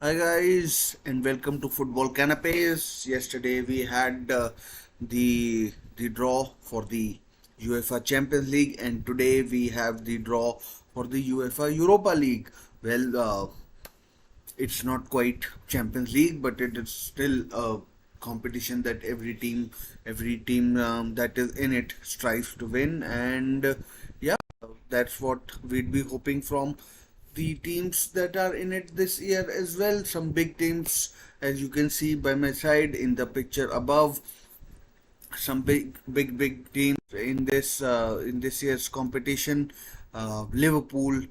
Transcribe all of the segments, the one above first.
Hi guys, and welcome to Football Canapes. Yesterday we had the draw for the UEFA Champions League, and today we have the draw for the UEFA Europa League. It's not quite Champions League, but it is still a competition that every team that is in it strives to win, and yeah, that's what we'd be hoping from the teams that are in it this year as well. Some big teams, as you can see by my side in the picture above, some big teams in this year's competition. Liverpool,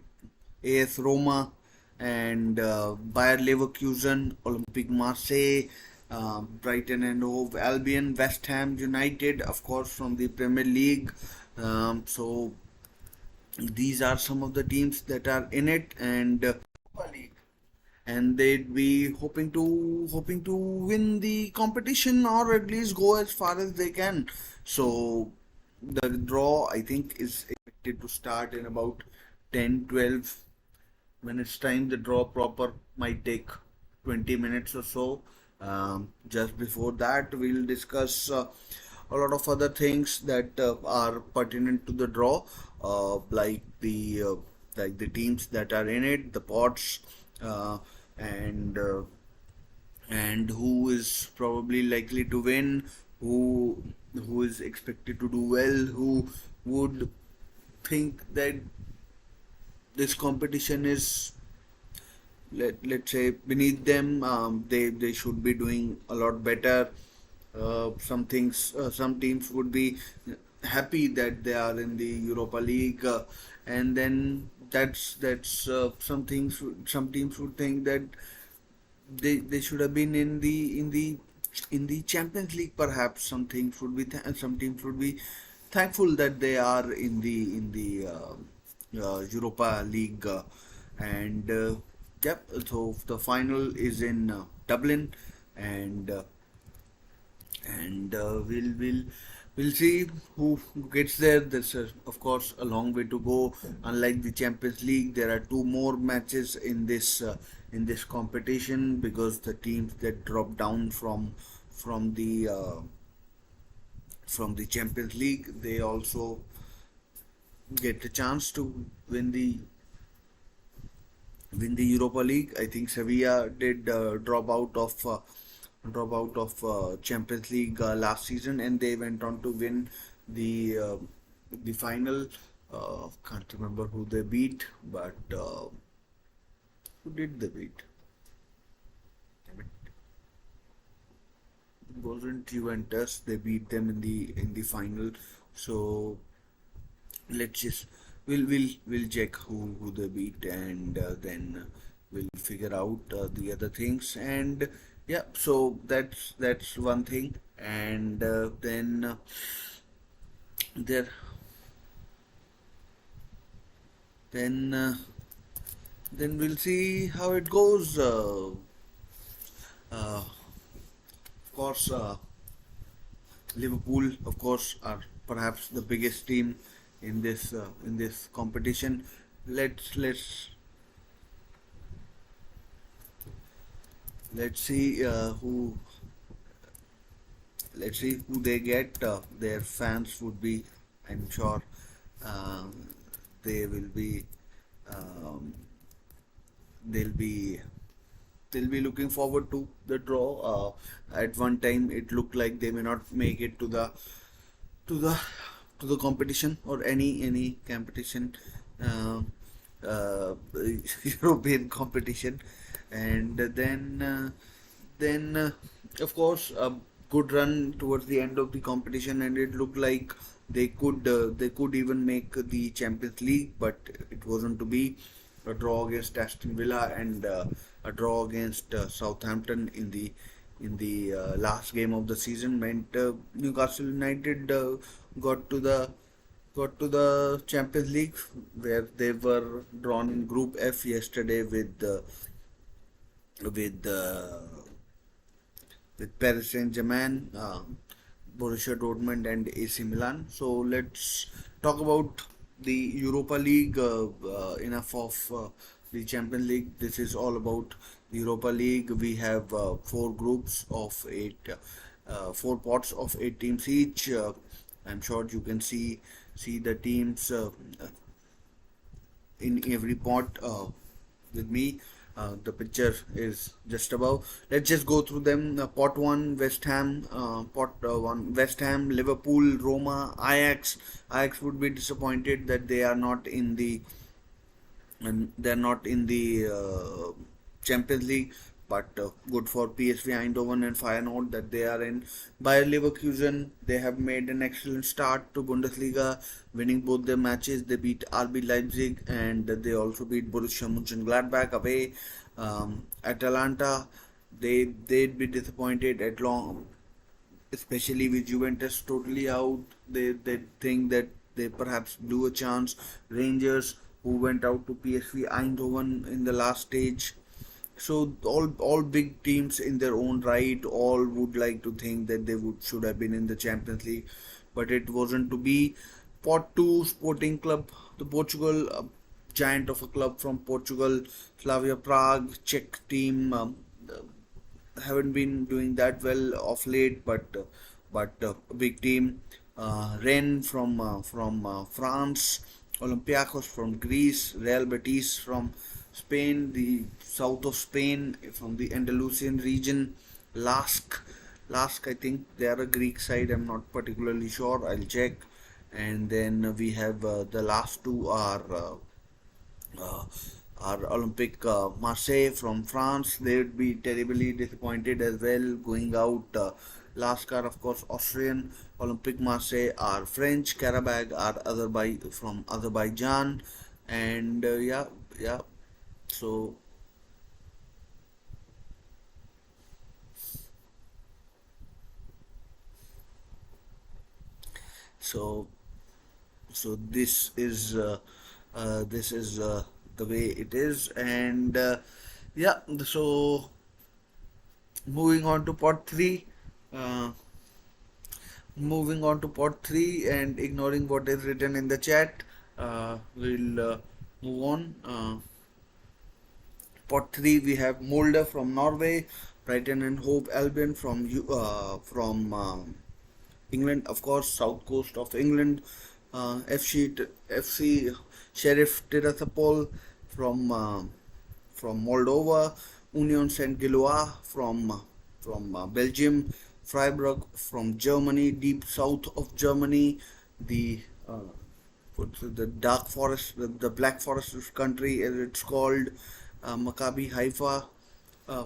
AS Roma, and Bayer Leverkusen, Olympique Marseille, Brighton and Hove Albion, West Ham United, of course from the Premier League. So these are some of the teams that are in it, and they'd be hoping to win the competition or at least go as far as they can. So the draw, I think, is expected to start in about 10-12 minutes time. The draw proper might take 20 minutes or so. Just before that, we'll discuss a lot of other things that are pertinent to the draw, like the teams that are in it, the pots, uh, and who is probably likely to win, who is expected to do well, who would think that this competition is, let's say, beneath them. They should be doing a lot better. Some teams would be happy that they are in the Europa League, and then that's some teams would think that they should have been in the Champions League. Perhaps some teams would be thankful that they are in the Europa League, and yep. So the final is in Dublin, and we'll see who gets there. There's of course a long way to go. Unlike the Champions League, there are two more matches in this competition, because the teams that drop down from the uh, from the Champions League, they also get a chance to win the Europa League. I think Sevilla did drop out of Champions League last season, and they went on to win the uh, the final. Can't remember who they beat, but who did they beat? It wasn't Juventus. They beat them in the final. So let's just we'll check who they beat, and then we'll figure out the other things. And yeah, so that's one thing. And there then then we'll see how it goes. Of course, Liverpool, of course, are perhaps the biggest team in this competition. Let's let's let's see who they get. Their fans would be, I'm sure, um, they will be um, they'll be they'll be looking forward to the draw. At one time, it looked like they may not make it to the to the competition, or any competition, uh, uh, European competition, and then of course a good run towards the end of the competition, and it looked like they could even make the Champions League, but it wasn't to be. A draw against Aston Villa, and a draw against Southampton in the last game of the season meant Newcastle United got to the got to the Champions League, where they were drawn in Group F yesterday with uh, with Paris Saint-Germain, Borussia Dortmund, and AC Milan. So let's talk about the Europa League. Enough of the Champions League. This is all about the Europa League. We have four groups of eight, four pots of eight teams each. I'm sure you can see the teams in every pot with me. The picture is just above. Let's just go through them. Pot one, West Ham. Pot one, West Ham, Liverpool, Roma, Ajax. Ajax would be disappointed that they are not in the and they're not in the Champions League. But good for PSV Eindhoven and Feyenoord that they are in. Bayer Leverkusen, they have made an excellent start to Bundesliga, winning both their matches. They beat RB Leipzig and they also beat Borussia Mönchengladbach away. Atalanta, they'd be disappointed at long, especially with Juventus totally out. They think that they perhaps blew a chance. Rangers, who went out to PSV Eindhoven in the last stage. So all big teams in their own right, all would like to think that they would should have been in the Champions League, but it wasn't to be. Pot two, Sporting Club, the Portugal giant of a club from Portugal, Slavia Prague, Czech team. Haven't been doing that well of late, but a big team. Rennes from France, Olympiacos from Greece, Real Betis from Spain, the south of Spain from the Andalusian region. Lask, Lask, I think they are a Greek side. I'm not particularly sure. I'll check. And then we have the last two uh, are Olympic Marseille from France. They would be terribly disappointed as well going out. Last are of course Austrian. Olympic Marseille are French. Karabag are from Azerbaijan. And yeah. So so so this is the way it is, and yeah. So moving on to pot three. Uh, Moving on to pot three and ignoring what is written in the chat, we'll move on. Pot three, we have Molde from Norway, Brighton and Hove Albion from England, of course, south coast of England. FC Sheriff Tiraspol from from Moldova, Union Saint Gilloise from Belgium, Freiburg from Germany, deep south of Germany, the the dark forest, the black forest country as it's called, Maccabi Haifa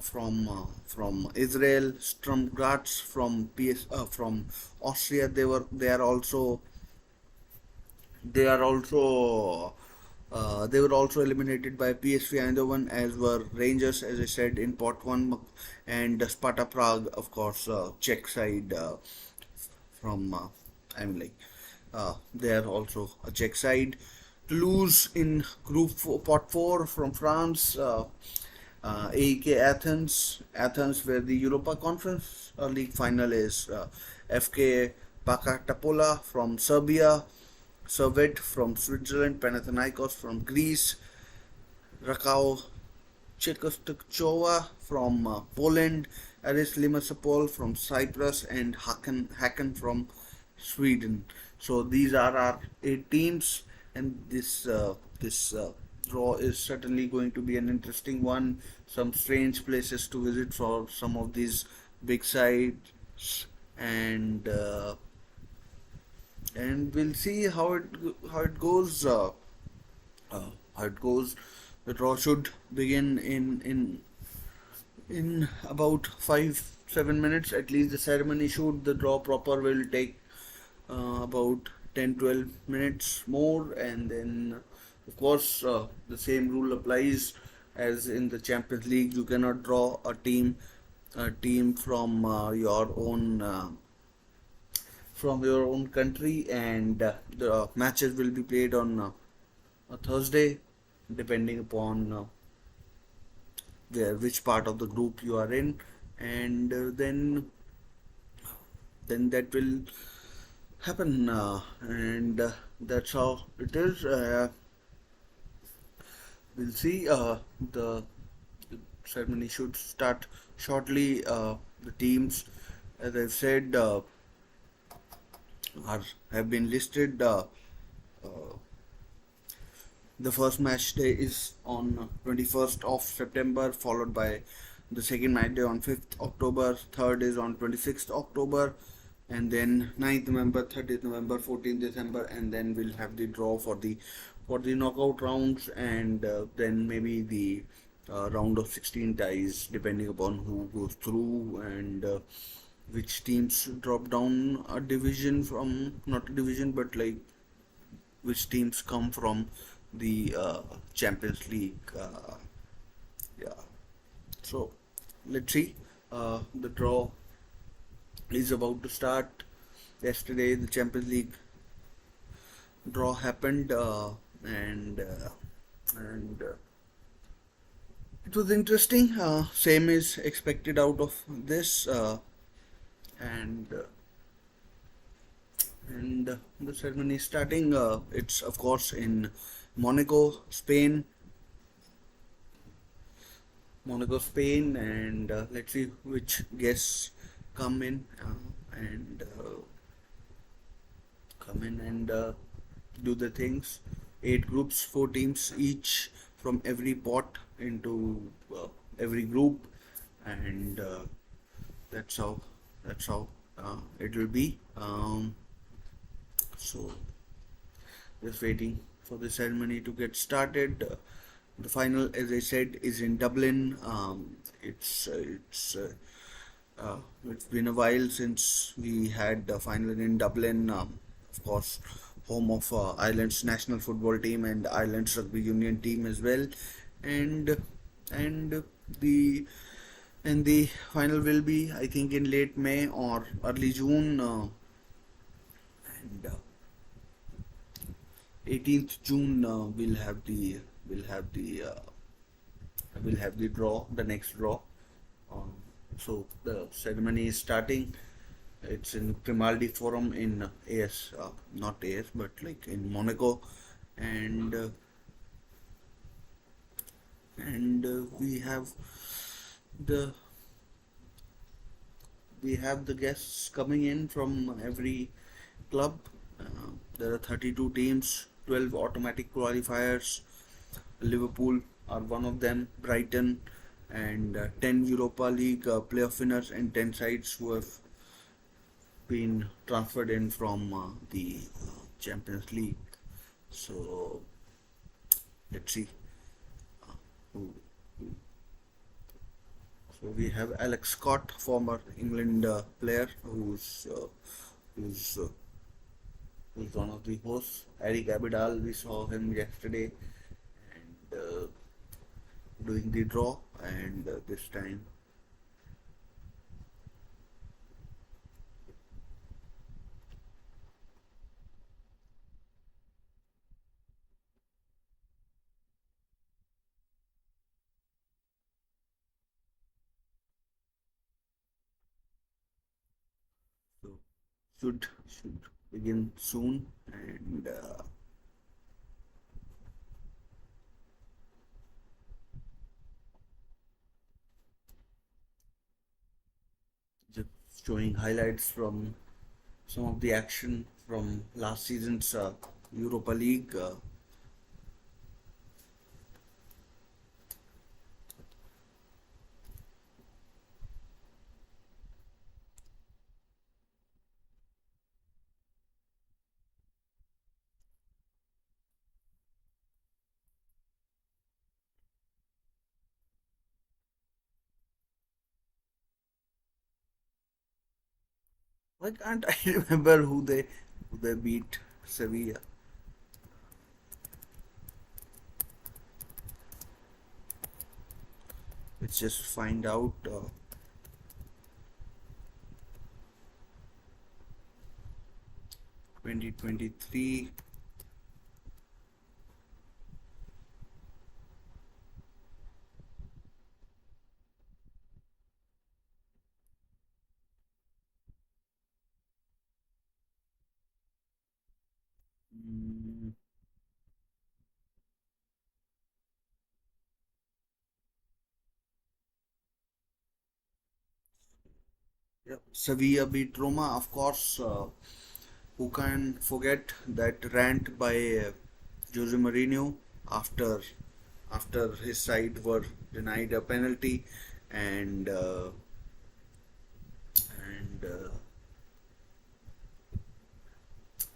from Israel, Sturm Graz from Austria. They were also eliminated by PSV Eindhoven, as were Rangers, as I said in pot one, and Sparta Prague, of course, Czech side from I mean like they are also a Czech side. Toulouse in pot four from France. AEK Athens, where the Europa Conference League final is. FK Pakatapola from Serbia, Servette from Switzerland, Panathinaikos from Greece, Rakau Czechoslovakia from Poland, Aris Limassol from Cyprus, and Haken from Sweden. So these are our eight teams, and this draw is certainly going to be an interesting one. Some strange places to visit for some of these big sides, and we'll see how it goes. How it goes. The draw should begin in about 5-7 minutes. At least the ceremony should. The draw proper will take about 10-12 minutes more, and then of course the same rule applies as in the Champions League. You cannot draw a team from your own country, and the matches will be played on a Thursday, depending upon which part of the group you are in, and then that will happen, and that's how it is. we'll see. The ceremony should start shortly. The teams, as I've said, are have been listed. The first match day is on 21st of September, followed by the second match day on 5th October, third is on 26th October, and then 9th November, 30th November, 14th December, and then we'll have the draw for the knockout rounds, and then maybe the round of 16 ties, depending upon who goes through and which teams drop down a division from, not a division, but like which teams come from the Champions League. Yeah. So let's see. The draw is about to start. Yesterday, the Champions League draw happened, and it was interesting. Same is expected out of this, and the ceremony is starting. It's of course in Monaco, Spain. Monaco, Spain, and let's see which guests come in and do the things. Eight groups, four teams each from every pot into every group, and that's how that's how it will be. So just waiting for the ceremony to get started. The final, as I said, is in Dublin. It's been a while since we had the final in Dublin. Of course, home of Ireland's national football team and Ireland's rugby union team as well, and and the the final will be, I think, in late May or early June. And 18th June we'll have the we'll have the draw, the next draw. Um, so the ceremony is starting. It's in Grimaldi Forum in AS, not AS, but like in Monaco, and we have the guests coming in from every club. There are 32 teams, 12 automatic qualifiers. Liverpool are one of them, Brighton, and 10 Europa League playoff winners, and 10 sides who have been transferred in from the Champions League. So let's see. Who, who- So we have Alex Scott, former England player, who's who's one of the hosts. Eric Abidal, we saw him yesterday, and doing the draw, and this time so should begin soon, and just showing highlights from some of the action from last season's Europa League. Why can't I remember who they beat Sevilla? Let's just find out. 2023. Mm, Yep. Sevilla beat Roma, of course. Who can forget that rant by Jose Mourinho after his side were denied a penalty, and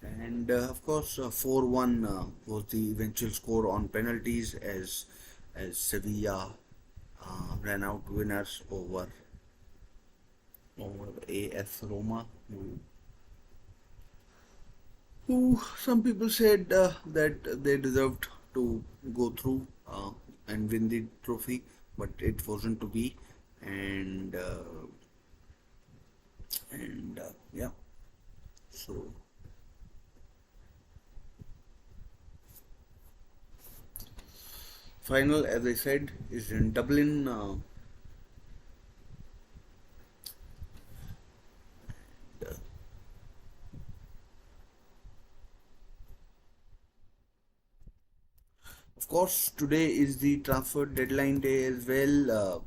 and of course 4-1 was the eventual score on penalties as Sevilla ran out winners over AS Roma, who some people said that they deserved to go through and win the trophy, but it wasn't to be, and yeah, so final, as I said, is in Dublin. Of course, today is the transfer deadline day as well.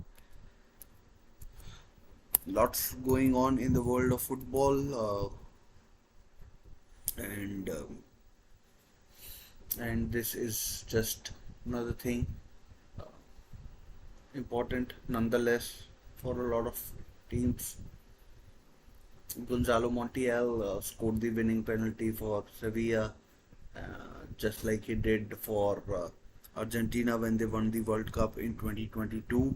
Lots going on in the world of football, and this is just another thing important nonetheless for a lot of teams. Gonzalo Montiel scored the winning penalty for Sevilla, just like he did for Argentina when they won the World Cup in 2022,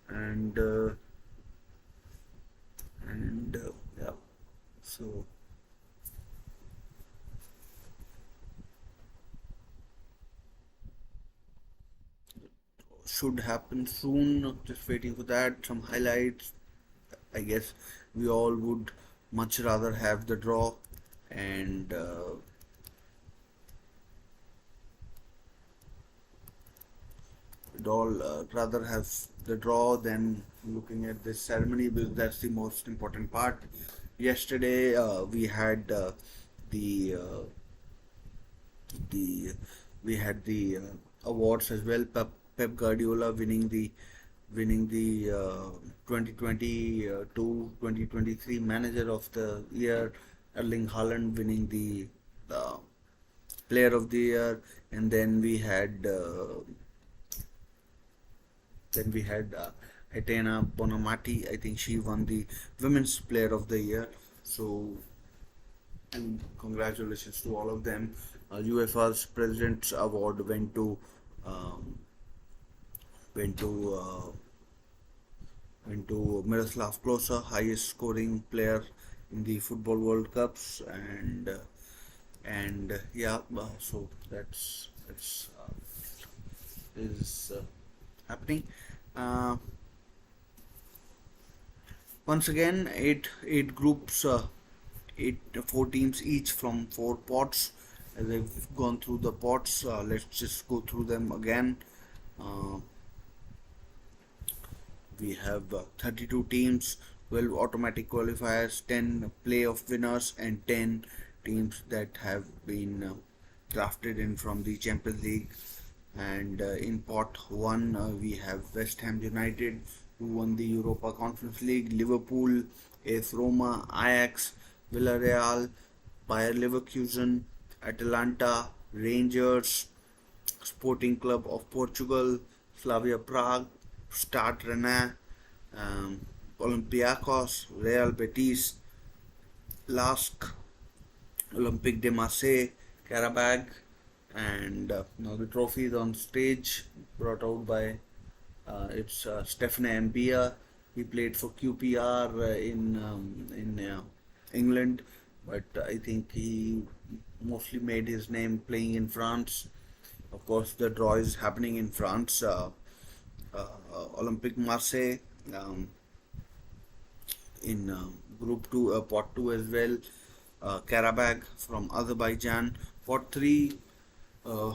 and yeah, so should happen soon. Just waiting for that. Some highlights. I guess we all would much rather have the draw, and we'd all rather have the draw than looking at this ceremony, because that's the most important part. Yesterday we had the the we had the awards as well. Pep Guardiola winning the 2022 2023 Manager of the Year, Erling Haaland winning the uh, Player of the Year, and then we had Etena Bonamati. I think she won the Women's Player of the Year. So, and congratulations to all of them. UEFA's President's Award um, went to Miroslav Klose, highest scoring player in the Football World Cups, and yeah, so that's is happening. Uh, Once again, eight groups, four teams each from four pots. As I've gone through the pots, let's just go through them again. Uh, we have 32 teams, 12 automatic qualifiers, 10 playoff winners, and 10 teams that have been drafted in from the Champions League. And in pot 1, we have West Ham United, who won the Europa Conference League, Liverpool, AS Roma, Ajax, Villarreal, Bayer Leverkusen, Atalanta, Rangers, Sporting Club of Portugal, Slavia Prague, Stade Rennais, Olympiacos, Real Betis, LASK, Olympique de Marseille, Karabag, and now the trophy is on stage, brought out by it's Stefan Mbia. He played for QPR in England, but I think he mostly made his name playing in France. Of course, the draw is happening in France. Uh, Olympique Marseille um, in Group 2, Pot 2 as well. Karabag from Azerbaijan. Pot 3,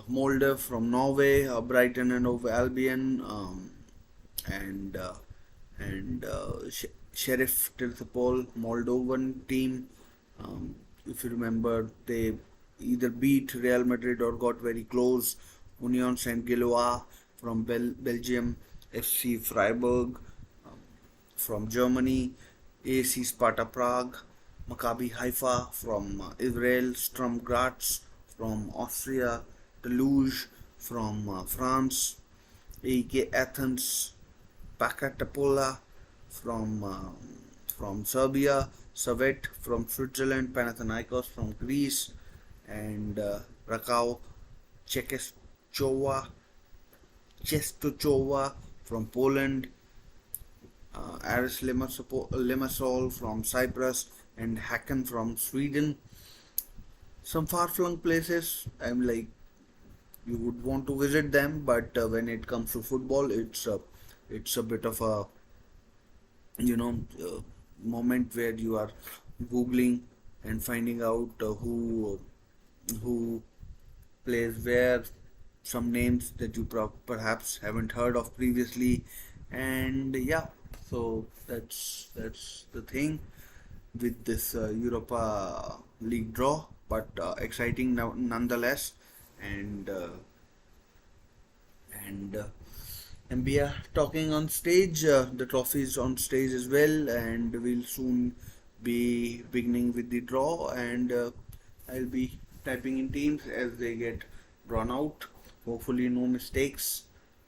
Molde from Norway, Brighton and Hove Albion, and Sheriff Tirthopol, Moldovan team. If you remember, they either beat Real Madrid or got very close. Union Saint Gilloise from Belgium, FC Freiburg from Germany, AC Sparta Prague, Maccabi Haifa from Israel, Sturm Graz from Austria, Toulouse from France, AEK Athens, Pakatapola from Serbia, Servette from Switzerland, Panathinaikos from Greece, and Rakau Czechoslovakia Czestochowa from Poland, Aris Limassol from Cyprus, and Hacken from Sweden. Some far-flung places, I'm like, you would want to visit them, but when it comes to football, it's a bit of a you know moment where you are googling and finding out who plays where, some names that you perhaps haven't heard of previously, and yeah, so that's the thing with this Europa League draw, but exciting now, nonetheless, and and and we are talking on stage. The trophy is on stage as well, and we'll soon be beginning with the draw. And I'll be typing in teams as they get drawn out. Hopefully, no mistakes,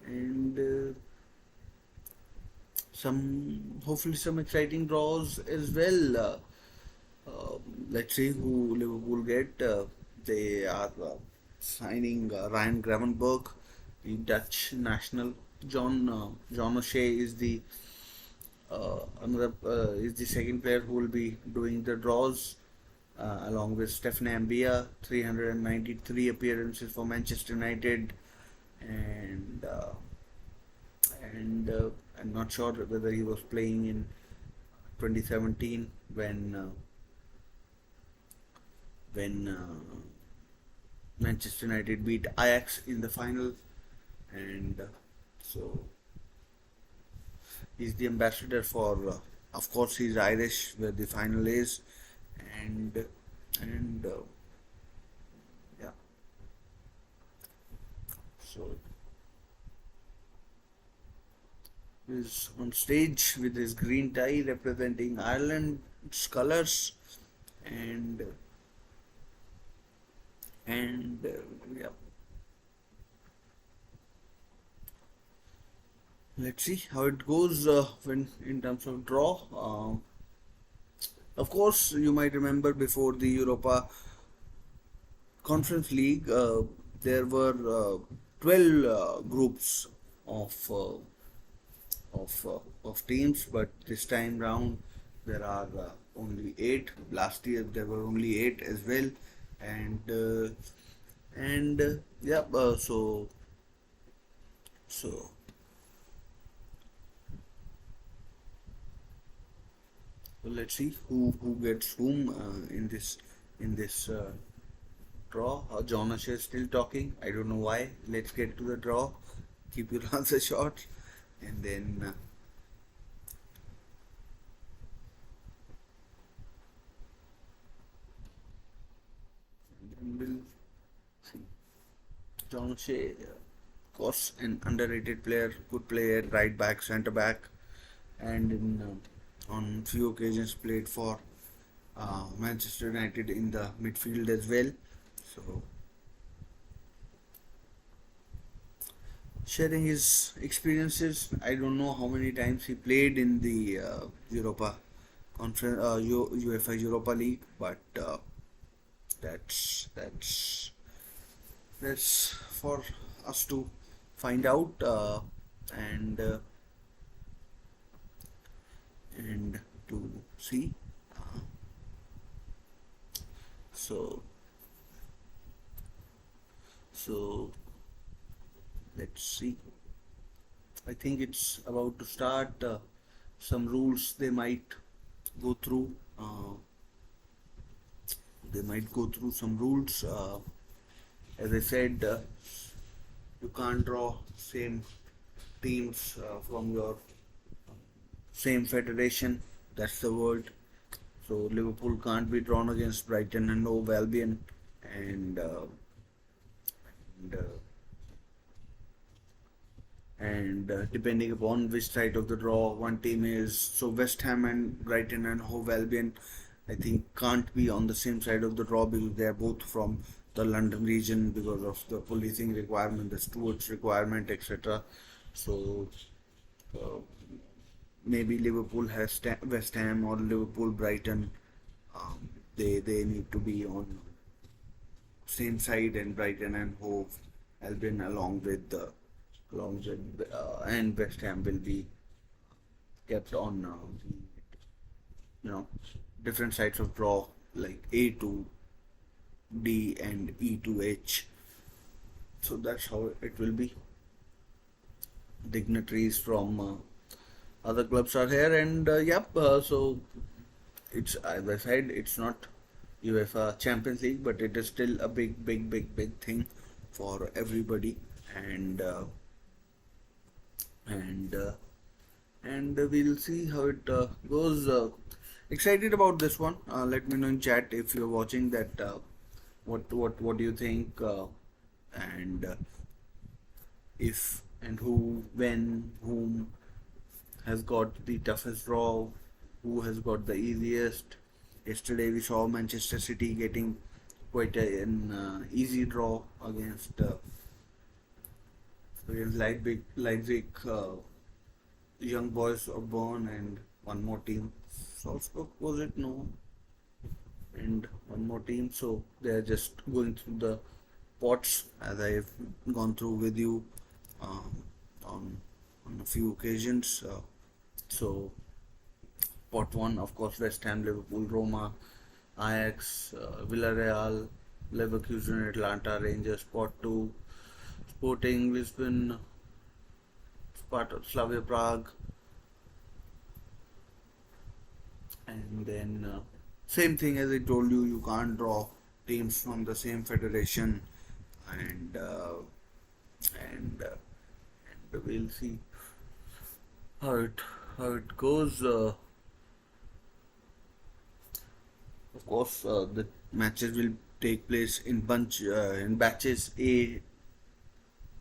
and hopefully some exciting draws as well. Let's see who Liverpool get. They are signing Ryan Gravenberch, the Dutch national. John O'Shea is the another is the second player who will be doing the draws, along with Stephen Ambia, 393 appearances for Manchester United, and I'm not sure whether he was playing in 2017 when Manchester United beat Ajax in the final, and so he's the ambassador for. Of course, he's Irish, where the final is, and and yeah. So he's on stage with his green tie representing Ireland's colours, and and yeah. Let's see how it goes when in terms of draw. Of course, you might remember before the Europa Conference League, there were 12 groups of of teams, but this time round there are only eight. Last year there were only eight as well, and yeah. So let's see who gets whom in this draw. John Asher is still talking. I don't know why. Let's get to the draw. Keep your answer short, and then we'll see. John Shea, of course, an underrated player, could play at right back, centre back, and on few occasions played for Manchester United in the midfield as well. So sharing his experiences. I don't know how many times he played in the Europa Conference, UEFA Europa League, but that's that's that's for us to find out, and and to see. Uh, so so let's see. I think it's about to start. Some rules they might go through. They might go through some rules. As I said, you can't draw same teams from your same federation. That's the word. So Liverpool can't be drawn against Brighton and Hove Albion, and, and and depending upon which side of the draw one team is. So West Ham and Brighton and Hove Albion, I think, can't be on the same side of the draw because they are both from the London region because of the policing requirement, the stewards requirement, etc. So uh, maybe Liverpool has West Ham or Liverpool Brighton. They need to be on same side, and Brighton and Hove Albion along with and West Ham will be kept on the you know different sides of draw like A to D and E to H. So that's how it will be. Dignitaries from other clubs are here, and yep. So it's, as I said, it's not UEFA Champions League, but it is still a big thing for everybody, and and uh, and we'll see how it goes. Excited about this one. Let me know in chat if you're watching that. What do you think? And if and who, when, whom has got the toughest draw, who has got the easiest. Yesterday we saw Manchester City getting quite an easy draw against Leipzig, young boys of Bonn, and one more team. Salzburg, was it? No, and one more team. So they are just going through the pots as I've gone through with you um, on a few occasions. So pot one, of course, West Ham, Liverpool, Roma, Ajax, Villarreal, Leverkusen, Atlanta, Rangers. Pot two, Sporting Lisbon, Sparta, Slavia Prague, and then same thing as I told you. You can't draw teams from the same federation, and and we'll see how it goes. Of course, the matches will take place in batches.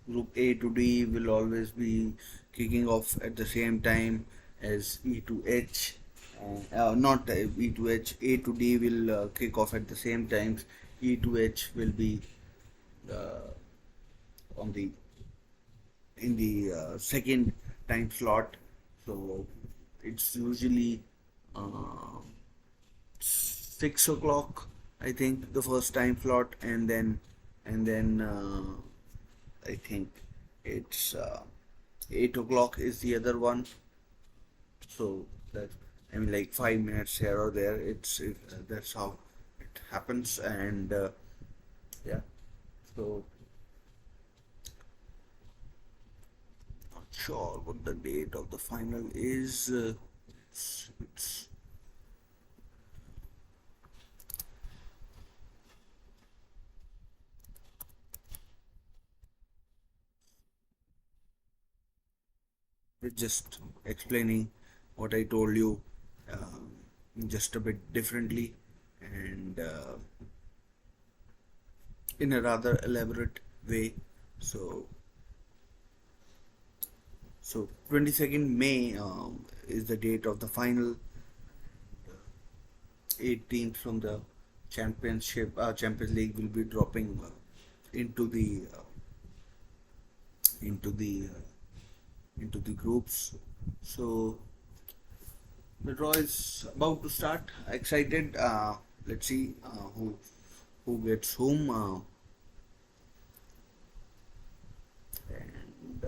Group A to D will always be kicking off at the same time as E to H. Not E to H. A to D will kick off at the same times. E to H will be uh, on the in the second time slot. So it's usually uh, 6 o'clock, I think, the first time slot, and then I think it's 8 o'clock is the other one. So that, I mean, like 5 minutes here or there. That's how it happens, and yeah. So not sure what the date of the final is. It's just explaining what I told you, um, just a bit differently, and in a rather elaborate way. So, so 22nd May is the date of the final. 18th from the Champions League will be dropping into the uh, into the into the groups. So the draw is about to start. Excited. Let's see who gets whom. And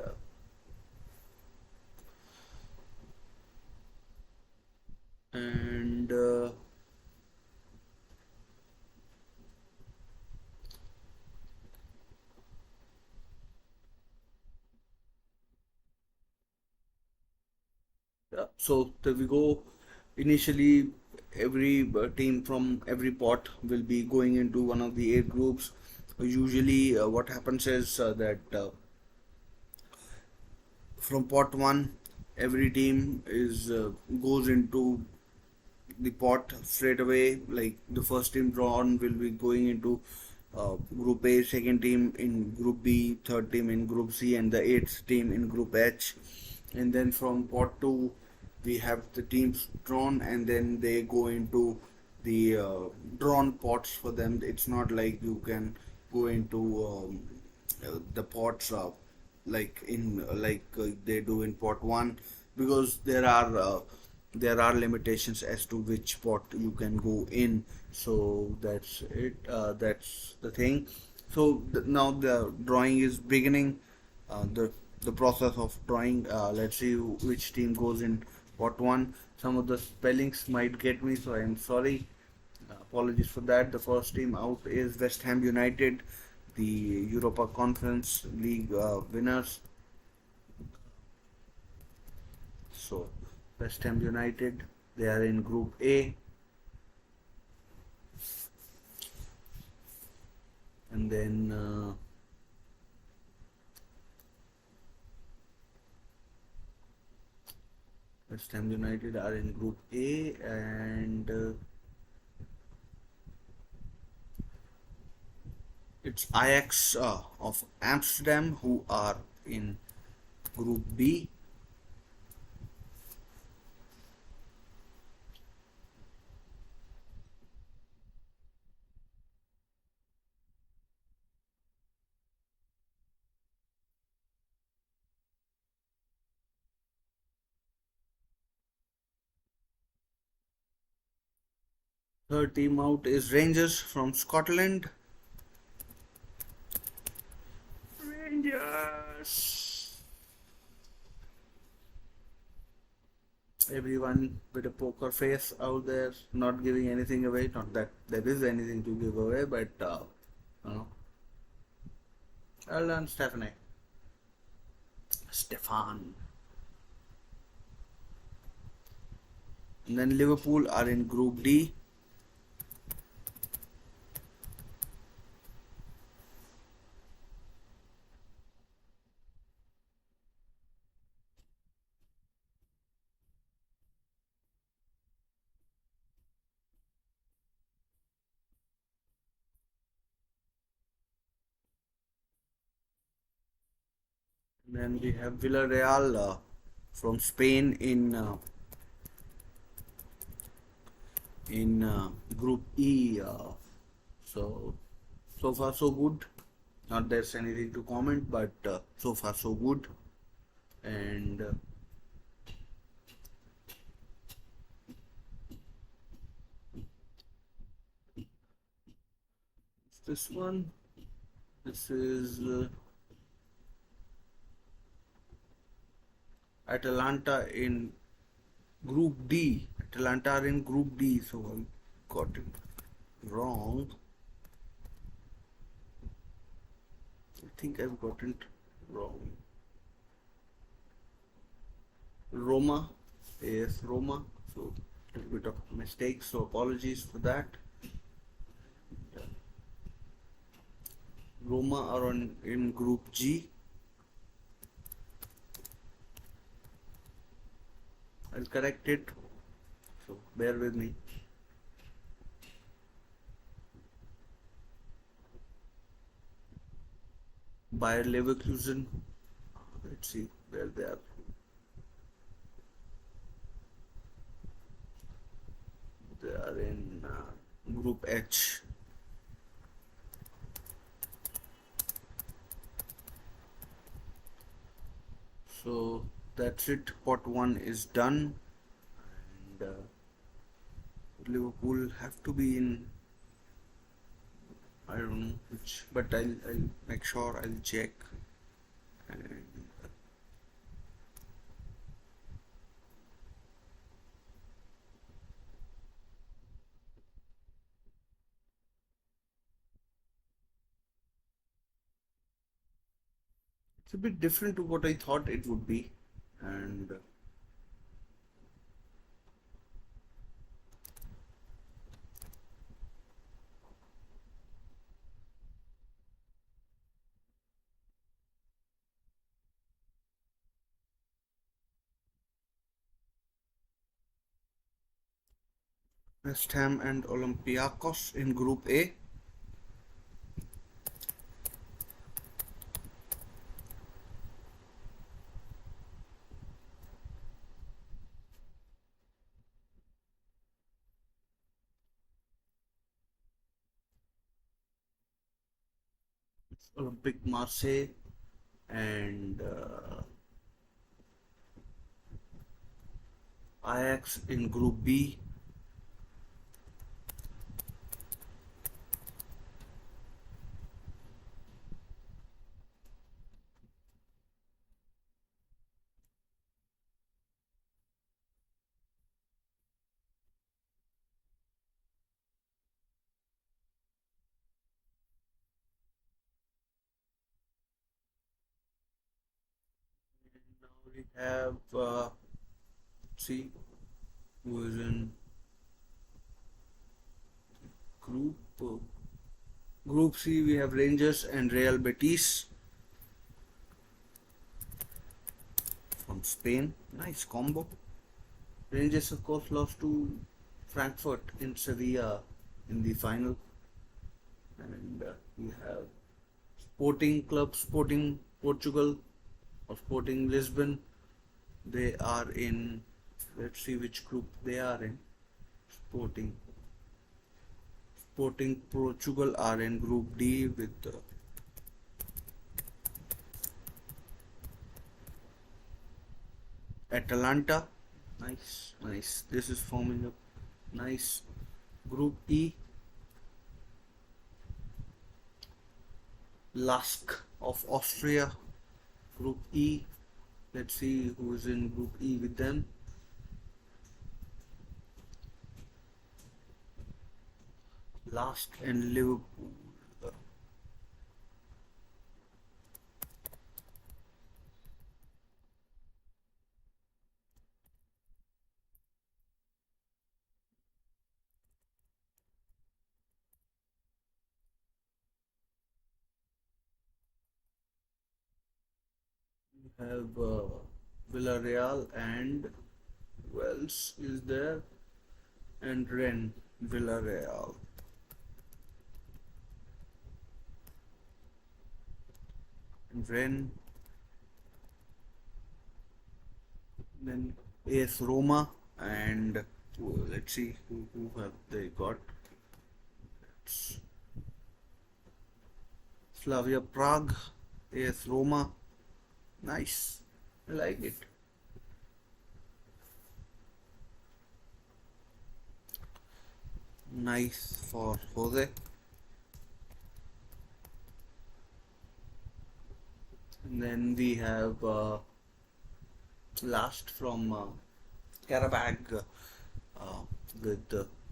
and Yeah, so there we go. Initially, every team from every pot will be going into one of the eight groups. Usually, what happens is that from pot one, every team is goes into the pot straight away. Like the first team drawn will be going into Group A, second team in Group B, third team in Group C, and the eighth team in Group H. And then from pot two, we have the teams drawn, and then they go into the drawn pots for them. It's not like you can go into the pots they do in pot one, because there are limitations as to which pot you can go in. So that's it. That's the thing. So now the drawing is beginning. The process of drawing. Let's see which team goes in pot one. Some of the spellings might get me, so I am sorry. Apologies for that. The first team out is West Ham United, the Europa Conference League winners. So West Ham United, they are in Group A, and then West Ham United are in Group A, and it's Ajax of Amsterdam who are in Group B. Third team out is Rangers from Scotland. Rangers. Everyone with a poker face out there, not giving anything away. Not that there is anything to give away, but you know, well done, Stephanie. Stefan. And then Liverpool are in Group D. And then we have Villarreal from Spain in Group E. So so far so good. Not there's anything to comment, but so far so good. And this one, this is Atalanta in Group D. Atalanta are in Group D, so I got it wrong. I think I've gotten it wrong. Roma, yes, Roma. So a little bit of mistake. So apologies for that. Roma are in Group G. I'll correct it. So bear with me. Bayer Leverkusen. Let's see where they are. They are in Group H. So that's it. Pot one is done, and Liverpool have to be in. I don't know which, but I'll make sure I'll check. And it's a bit different to what I thought it would be, and West Ham and Olympiacos in Group A. Olympic Marseille, and Ajax in Group B. Now we have C, who is in Group Group C. We have Rangers and Real Betis from Spain. Nice combo. Rangers, of course, lost to Frankfurt in Sevilla in the final, and we have Sporting Club, Sporting Portugal or Sporting Lisbon. They are in. Let's see which group they are in. Sporting. Sporting Portugal are in Group D with Atalanta. Nice, nice. This is forming a nice Group E. Lask of Austria. Group E. Let's see who is in Group E with them. Lask and Liverpool. We have Villarreal and who else is there? And Rennes, Villarreal. And Rennes, then AS Roma, and let's see who have they got. It's Slavia Prague, AS Roma. Nice, I like it. Nice for Jose. And then we have last from Karabag uh, with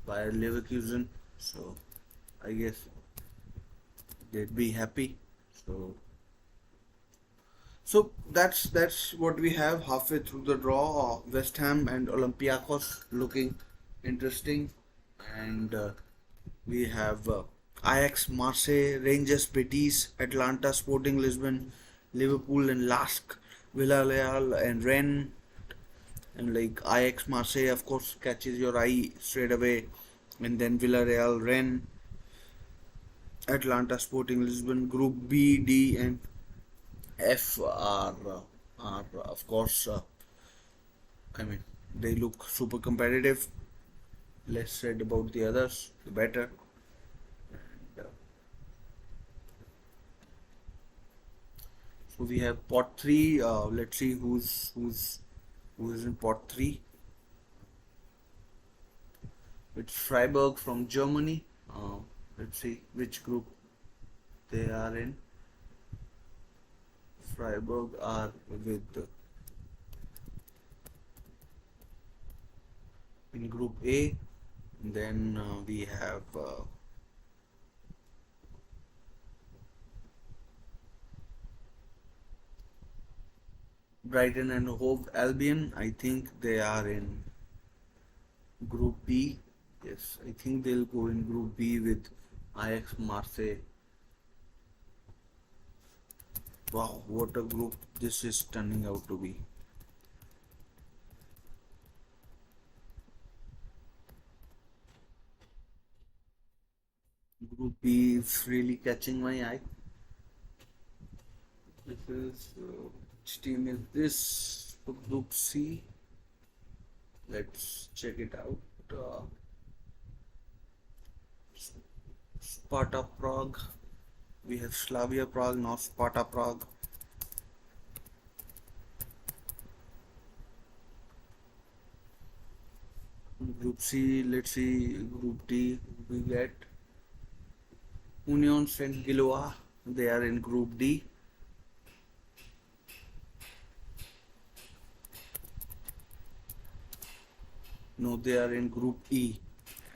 Bayer Leverkusen. So I guess they'd be happy. So that's what we have halfway through the draw. West Ham and Olympiacos looking interesting, and we have Ajax, Marseille, Rangers, Betis, Atlanta, Sporting Lisbon, Liverpool, and Lask, Villarreal, and Rennes. And like Ajax, Marseille, of course, catches your eye straight away, and then Villarreal, Rennes, Atlanta, Sporting Lisbon. Group B, D, and F are of course. I mean, they look super competitive. Less said about the others, the better. And, so we have pot three. Let's see who is in pot three. It's Freiburg from Germany. Let's see which group they are in. Freiburg are with in Group A. Then we have Brighton and Hove Albion. I think they are in Group B. Yes, I think they'll go in Group B with Ajax, Marseille. Wow, what a group this is turning out to be. Group B is really catching my eye. This is which team is this? Group C. Let's check it out. Sparta Prague, We have Slavia Prague, now Sparta Prague. Group C, let's see, Group D, we get Union Saint Gilloise. They are in Group D. No, they are in Group E.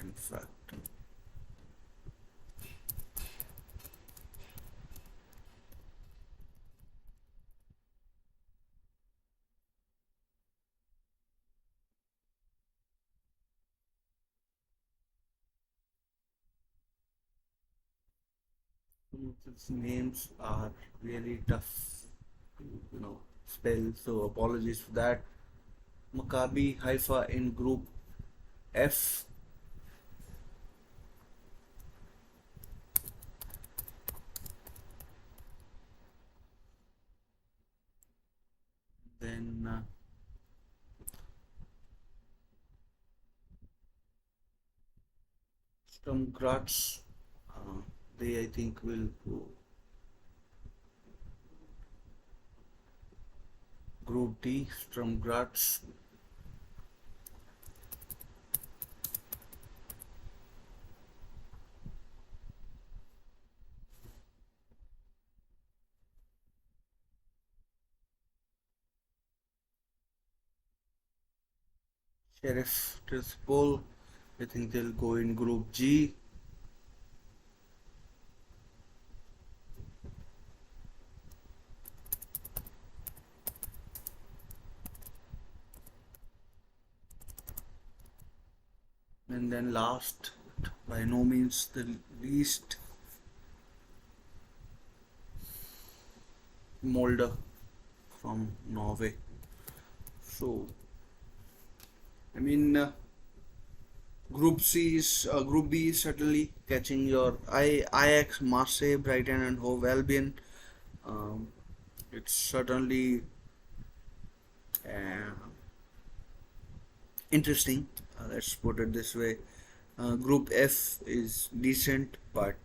In fact, some of its names are really tough to, spell. So apologies for that. Maccabi Haifa in Group F. Then Sturm Graz. They, I think, will go Group D. Sturm Graz. Sheriff Tiraspol. I think they'll go in Group G. And then last, by no means the least, Molde from Norway. So, I mean, Group B is certainly catching your eye. Ajax, Marseille, Brighton, and Hove Albion. Um, it's certainly uh, interesting. Let's put it this way. Group F is decent, but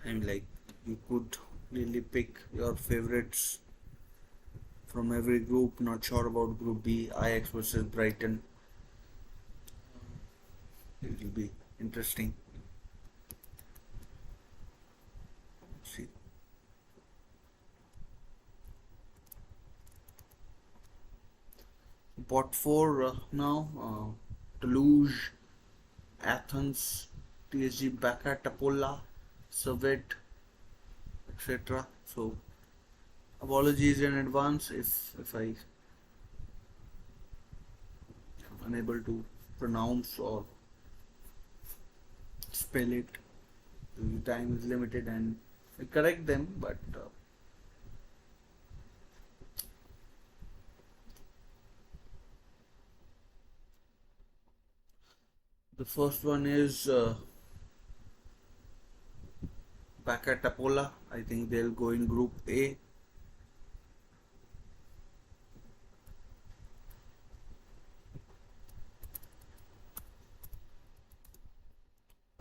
I'm like you could really pick your favorites from every group. Not sure about Group B. Ajax versus Brighton. It will be interesting. See. Pot 4 now. Toulouse, Athens, TSG Baka, Tapola, Servette, etc. So apologies in advance if I am unable to pronounce or spell it. The time is limited and I correct them, but the first one is Baka Tapola. I think they'll go in Group A.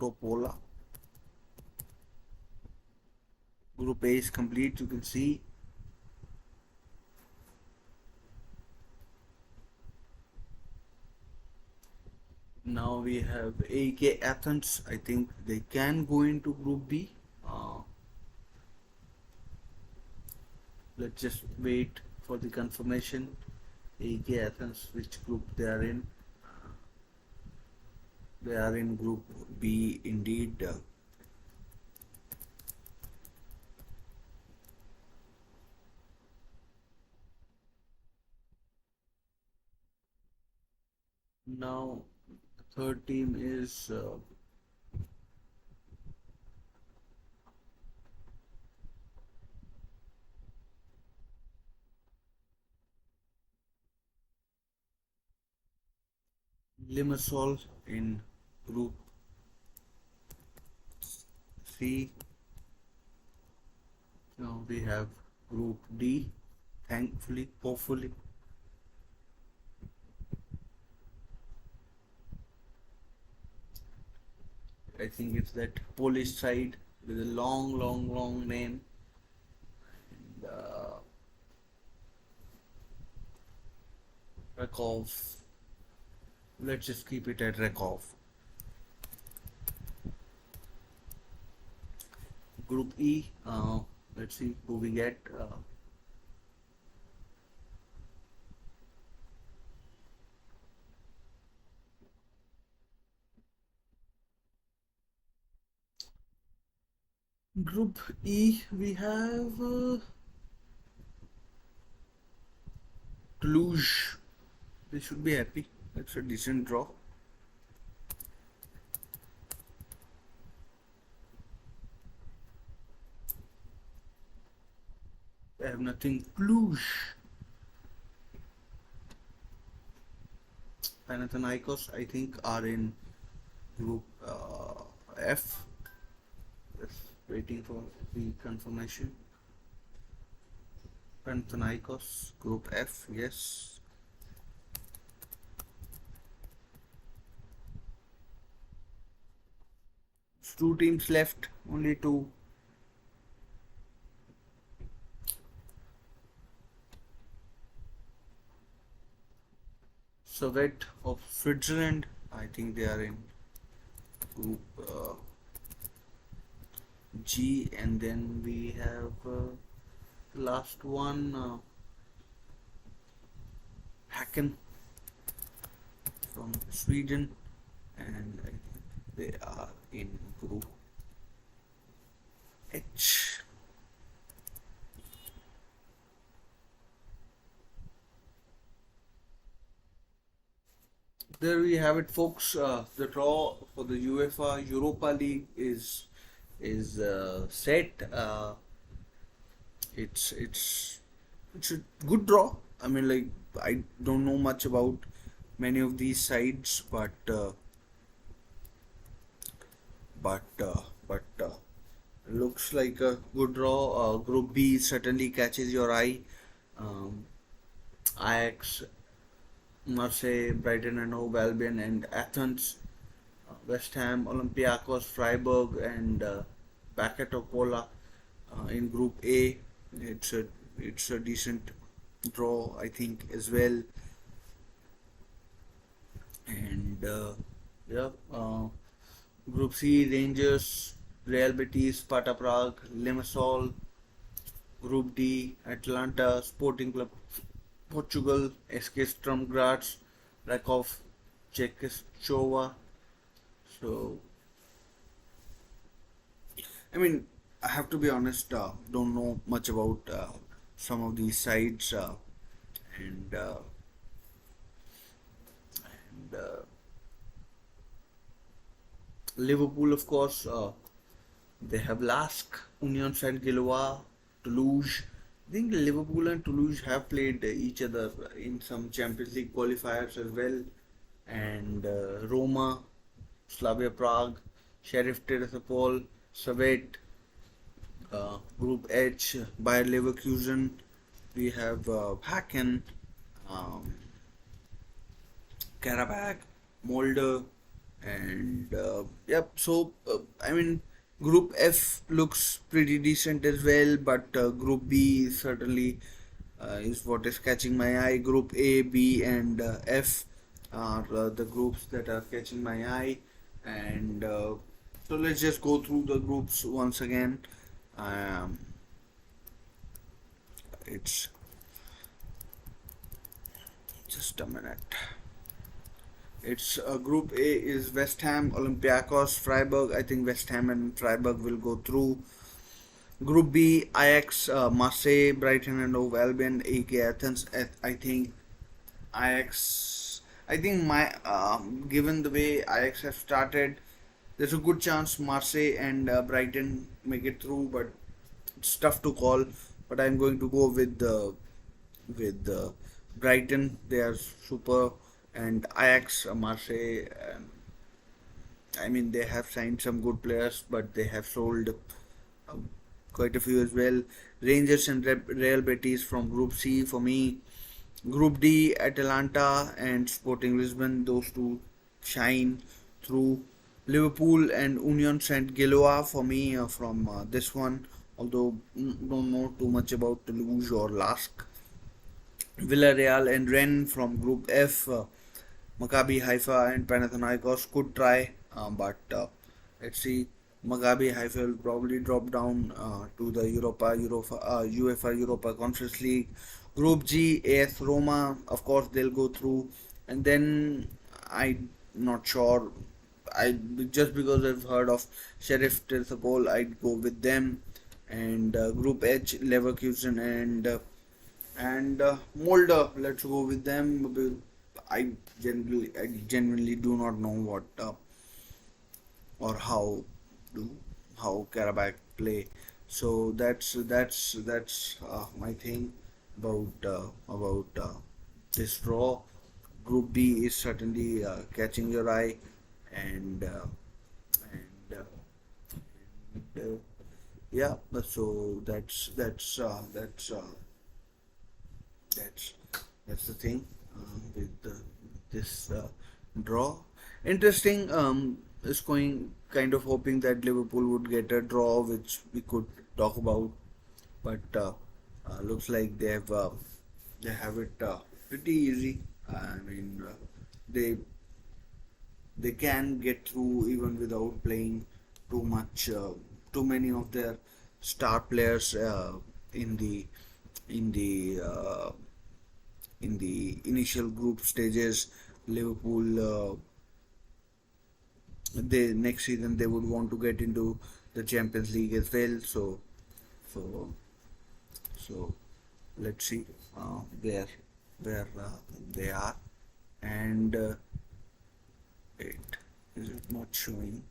Topola. Group A is complete, you can see. Now we have AEK Athens. I think they can go into Group B. Let's just wait for the confirmation. AEK Athens, which group they are in? They are in Group B indeed. Now, the third team is Limassol in Group C. Now we have Group D. Thankfully, hopefully. I think it's that Polish side with a long name. And, Rakov. Let's just keep it at Rakov. Group E. Let's see who we get. Group E, we have Toulouse. They should be happy. That's a decent draw. I have nothing. Toulouse. Panathinaikos, I think, are in Group F. Just waiting for the confirmation. Panathinaikos, Group F, yes. Two teams left, only two. Soviet of Switzerland, I think they are in Group G, and then we have last one, Hacken from Sweden, and I think they are in Group H. There we have it, folks. The draw for the UEFA Europa League is set. It's a good draw. I mean, like, I don't know much about many of these sides, but looks like a good draw. Group B certainly catches your eye. Um, Ajax, Marseille, Brighton and Hove Albion, and Athens, West Ham, Olympiacos, Freiburg, and Bakatopola in Group A. It's a it's a decent draw, I think, as well. And yeah, Group C: Rangers, Real Betis, Sparta Prague, Limassol. Group D: Atlanta, Sporting Club Portugal, SK Sturm Graz, Rakov, Czechoslovakia. So, I mean, I have to be honest, don't know much about some of these sides, and, uh, and Liverpool, of course, they have Lask, Union Saint-Gilloise, Toulouse. I think Liverpool and Toulouse have played each other in some Champions League qualifiers as well, and Roma, Slavia Prague, Sheriff Tiraspol, Servette, Group H, Bayer Leverkusen. We have Hacken, um, Karabakh, Molde, and yep. So I mean, Group F looks pretty decent as well, but Group B certainly is what is catching my eye. Group A, B, and F are the groups that are catching my eye, and so let's just go through the groups once again. Um, it's just a minute. It's Group A is West Ham, Olympiacos, Freiburg. I think West Ham and Freiburg will go through. Group B: Ajax, Marseille, Brighton and Hove Albion, AK Athens. I think Ajax. I think my given the way Ajax have started, there's a good chance Marseille and Brighton make it through, but it's tough to call. But I'm going to go with Brighton. They are super, and Ajax, Marseille. I mean, they have signed some good players, but they have sold um, quite a few as well. Rangers and Real Betis from Group C for me. Group D: Atalanta and Sporting Lisbon. Those two shine through. Liverpool and Union Saint Gilloise for me from this one. Although don't know too much about Toulouse or Lask. Villarreal and Rennes from Group F. Maccabi Haifa and Panathinaikos could try, but let's see. Maccabi Haifa will probably drop down to the UEFA Europa Conference League. Group G, AS Roma, of course they'll go through, and then I'm not sure. I just because I've heard of Sheriff Tirthapol, I'd go with them. And Group H, Leverkusen and Molde. Let's go with them. I genuinely do not know what or do how Karabakh play. So that's my thing about this draw. Group B is certainly catching your eye, and and, yeah. So that's that's the thing with this draw. Interesting. Is going kind of hoping that Liverpool would get a draw, which we could talk about, but looks like they have it pretty easy. I mean, they they can get through even without playing too much, too many of their star players in the in the uh, in the initial group stages. Liverpool, they next season they would want to get into the Champions League as well. So so let's see where they are. And wait, is it not showing?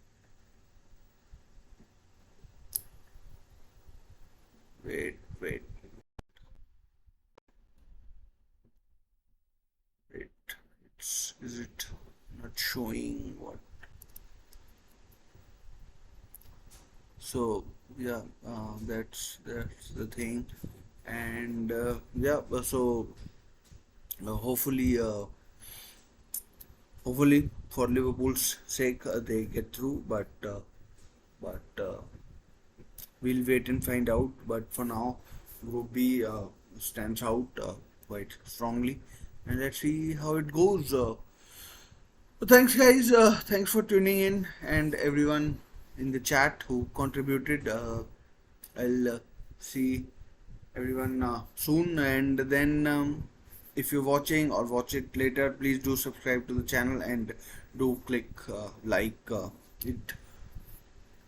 Wait, wait. Is it not showing what? So yeah, that's the thing. And yeah, so hopefully for Liverpool's sake they get through, but we'll wait and find out. But for now, Group B stands out quite strongly, and let's see how it goes. So thanks, guys. Thanks for tuning in, and everyone in the chat who contributed. I'll see everyone soon, and then if you're watching or watch it later, please do subscribe to the channel and do click like. It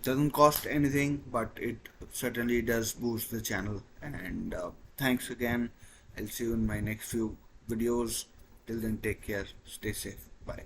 doesn't cost anything, but it certainly does boost the channel. And thanks again. I'll see you in my next few videos. Till then, take care, stay safe, bye.